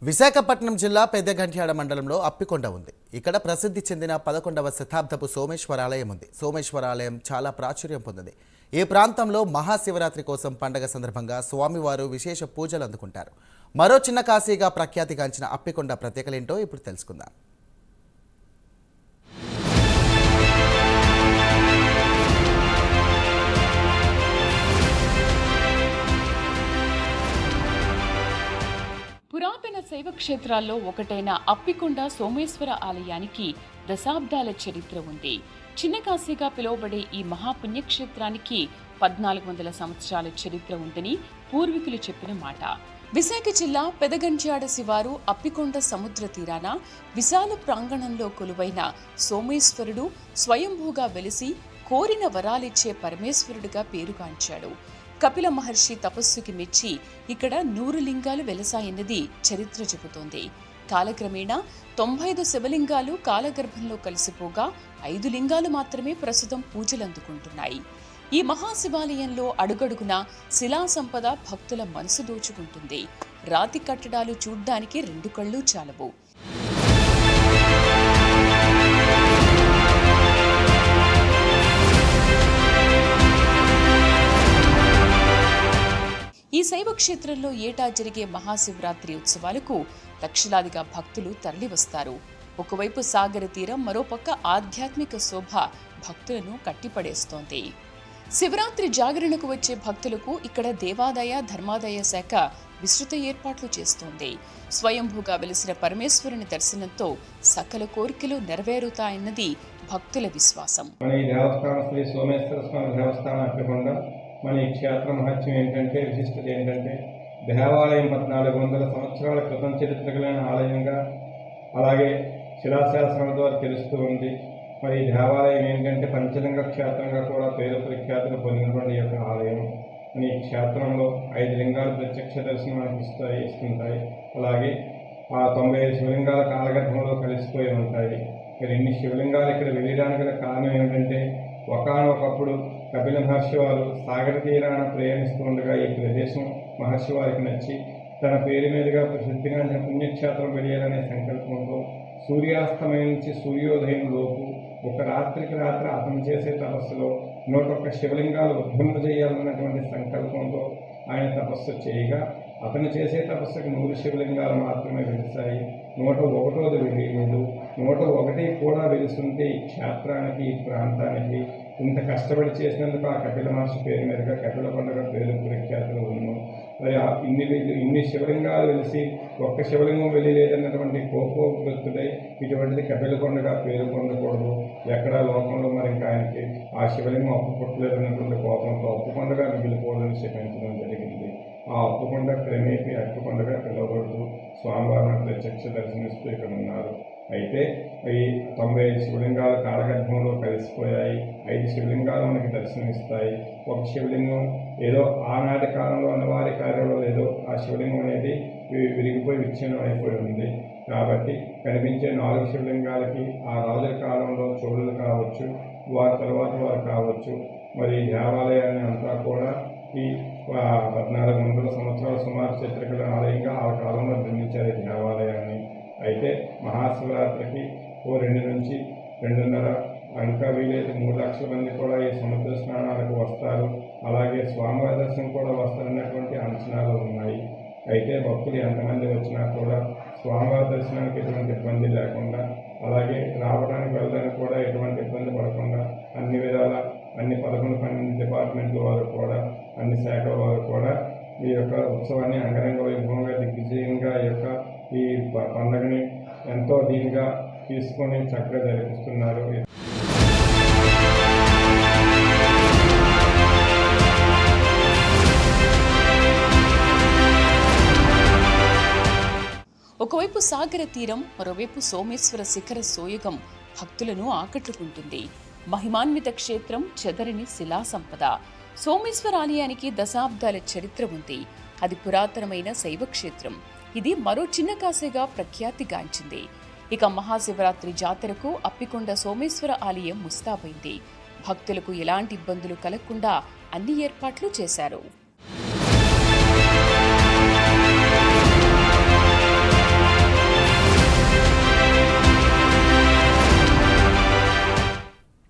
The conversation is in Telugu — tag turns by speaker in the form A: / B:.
A: విశాఖపట్నం జిల్లా పెద్దగంట్యాడ మండలంలో అప్పికొండ ఉంది. ఇక్కడ ప్రసిద్ధి చెందిన 11వ శతాబ్దపు సోమేశ్వర ఆలయం ఉంది. సోమేశ్వర ఆలయం చాలా ప్రాచుర్యం పొందింది. ఈ ప్రాంతంలో మహాశివరాత్రి కోసం పండగ సందర్భంగా స్వామివారు విశేష పూజలు అందుకుంటారు. మరో చిన్న కాశీగా ప్రఖ్యాతిగాంచిన అప్పికొండ ప్రత్యేకలేంటో ఇప్పుడు తెలుసుకుందాం.
B: పురాతన శైవ క్షేత్రాల్లో ఒకటైన అప్పికొండ సోమేశ్వర ఆలయానికి దశాబ్దాల చరిత్ర ఉంది. చిన్న కాశీగా పిలువబడే ఈ మహాపుణ్యక్షేత్రానికి 1400 సంవత్సరాల చరిత్ర ఉందని పూర్వీకులు చెప్పిన మాట. విశాఖ జిల్లా పెదగంట్యాడ శివారు అప్పికొండ సముద్ర తీరాన విశాల ప్రాంగణంలో కొలువైన సోమేశ్వరుడు స్వయంభూగా వెలిసి కోరిన వరాలిచ్చే పరమేశ్వరుడిగా పేరుగాంచాడు. కపిల మహర్షి తపస్సుకి మెచ్చి ఇక్కడ 100 లింగాలు వెలసాయన్నది చరిత్ర చెబుతోంది. కాలక్రమేణా 95 శివలింగాలు కాలగర్భంలో కలిసిపోగా 5 లింగాలు మాత్రమే ప్రస్తుతం పూజలందుకుంటున్నాయి. ఈ మహాశివాలయంలో అడుగడుగున శిలా సంపద భక్తుల మనసు దోచుకుంటుంది. రాతి కట్టడాలు చూడ్డానికి 2 కళ్ళు చాలవు. ఈ శైవ క్షేత్రంలో ఏటా జరిగే మహాశివరాత్రి ఉత్సవాలకు లక్షలాదిగా భక్తులు తరలివస్తారు. ఒకవైపు సాగర తీరం, మరోపక్క ఆధ్యాత్మిక శోభ భక్తులను కట్టిపడేస్తోంది. శివరాత్రి జాగరణకు వచ్చే భక్తులకు ఇక్కడ దేవాదాయ ధర్మాదాయ శాఖ విస్తృత ఏర్పాట్లు చేస్తోంది. స్వయంభూగా వెలిసిన పరమేశ్వరుని దర్శనంతో సకల కోరికలు నెరవేరుతాయన్నది భక్తుల విశ్వాసం.
C: మన ఈ క్షేత్ర మహత్యం ఏంటంటే, విశిష్టత ఏంటంటే, దేవాలయం 1400 సంవత్సరాల క్రితం చరిత్ర కలిగిన ఆలయంగా, అలాగే శిలాశాసనాల ద్వారా తెలుస్తూ ఉంది. మరి ఈ దేవాలయం ఏంటంటే పంచలింగ క్షేత్రంగా కూడా పేరు ప్రఖ్యాతులు పొందినటువంటి ఈ యొక్క ఆలయం. ఈ క్షేత్రంలో 5 లింగాలు ప్రత్యక్ష దర్శనం మనకి ఇస్తుంటాయి. అలాగే ఆ 95 శివలింగాల కాలగర్భంలో కలిసిపోయి ఉంటాయి. మరి ఇన్ని శివలింగాలు ఇక్కడ వెళ్ళడానికి గల కారణం ఏమిటంటే, ఒకనొకప్పుడు కపిల మహర్షి వారు సాగర తీరాన ప్రయాణిస్తూ ఉండగా ఈ ప్రదేశం మహర్షి వారికి నచ్చి తన పేరు మీదుగా ప్రసిద్ధిగాంచిన పుణ్యక్షేత్రం వెళ్ళాలనే సంకల్పంతో సూర్యాస్తమయం నుంచి సూర్యోదయం లోపు ఒక రాత్రికి రాత్రి అతను చేసే తపస్సులో 101 శివలింగాలు ఉద్భవింప చేయాలన్నటువంటి సంకల్పంతో ఆయన తపస్సు చేయగా అతను చేసే తపస్సుకు 100 శివలింగాలు మాత్రమే వెలిసాయి. 101వ వెలియలేదు. 101 కూడా వెలుస్తుంటే ఈ క్షేత్రానికి, ఈ ప్రాంతానికి ఇంత కష్టపడి చేసినందుకు ఆ కపిల మహర్షి పేరు మీదుగా కపిల కొండగా పేరు ప్రఖ్యాతులు ఉన్నాం. మరి ఇన్ని శివలింగాలు వెలిసి ఒక్క శివలింగం వెళ్ళలేదన్నటువంటి కోపోద్భుతుడై ఇటువంటిది కపిల కొండగా పేరు పొందకూడదు, ఎక్కడా లోకంలో మరి ఇంకా ఆయనకి ఆ శివలింగం అప్పుకొట్టలేదు అన్నటువంటి కోపంతో అప్పుకొండగా మిగిలిపోవాలని శపించడం జరిగింది. ఆ అప్పుకొండ క్రమేపీ అప్పుకొండగా పిలువబడుతూ స్వామివారిని ప్రత్యక్ష దర్శనిస్తూ ఇక్కడ ఉన్నారు. అయితే ఈ 95 శివలింగాలు కాలగర్భంలో కలిసిపోయాయి. 5 శివలింగాలు మనకి దర్శనమిస్తాయి. ఒక శివలింగం ఏదో ఆనాటి కాలంలో అన్నవారి కార్యంలో ఏదో ఆ శివలింగం అనేది విరిగిపోయి విచ్ఛిన్నం అయిపోయి ఉంది. కాబట్టి కనిపించే 4 శివలింగాలకి ఆ రాజుల కాలంలో చోళులు కావచ్చు, వారి తర్వాత వారు కావచ్చు, మరి దేవాలయాన్ని అంతా కూడా ఈ 1400 సంవత్సరాల సుమారు చరిత్రగల ఆలయంగా ఆ కాలంలో నిర్మించారు ఈ దేవాలయాన్ని. అయితే మహాశివరాత్రికి 2 నుంచి 2.5 ఇంకా వీలైతే 3 లక్షల మంది కూడా ఈ సముద్ర స్నానాలకు వస్తారు. అలాగే స్వామివారి దర్శనం కూడా వస్తారన్నటువంటి అంచనాలు ఉన్నాయి. అయితే భక్తులు ఎంతమంది వచ్చినా కూడా స్వామివారి దర్శనానికి ఎటువంటి ఇబ్బంది లేకుండా, అలాగే రావడానికి వెళ్ళడానికి కూడా ఎటువంటి ఇబ్బంది పడకుండా అన్ని విధాల అన్ని 11-12 డిపార్ట్మెంట్ల వారు కూడా, అన్ని శాఖల వారు కూడా ఈ యొక్క ఉత్సవాన్ని అంగరంగ వైభవంగా దిగ్విజయంగా ఈ పండుగని ఎంతో దీనిగా తీసుకొని చక్కగా జరిపిస్తున్నారు.
B: ఒకవైపు సాగర తీరం, మరోవైపు సోమేశ్వర శిఖర సోయగం భక్తులను ఆకట్టుకుంటుంది. మహిమాన్విత క్షేత్రం, చెదరని శిలా సంపద. సోమేశ్వర ఆలయానికి దశాబ్దాల చరిత్ర ఉంది. అది పురాతనమైన శైవ క్షేత్రం. ఇది మరో చిన్న కాశీగా ప్రఖ్యాతిగాంచింది. ఇక మహాశివరాత్రి జాతరకు అప్పికొండ సోమేశ్వర ఆలయం ముస్తాబైంది. భక్తులకు ఎలాంటి ఇబ్బందులు కలగకుండా అన్ని ఏర్పాట్లు చేశారు.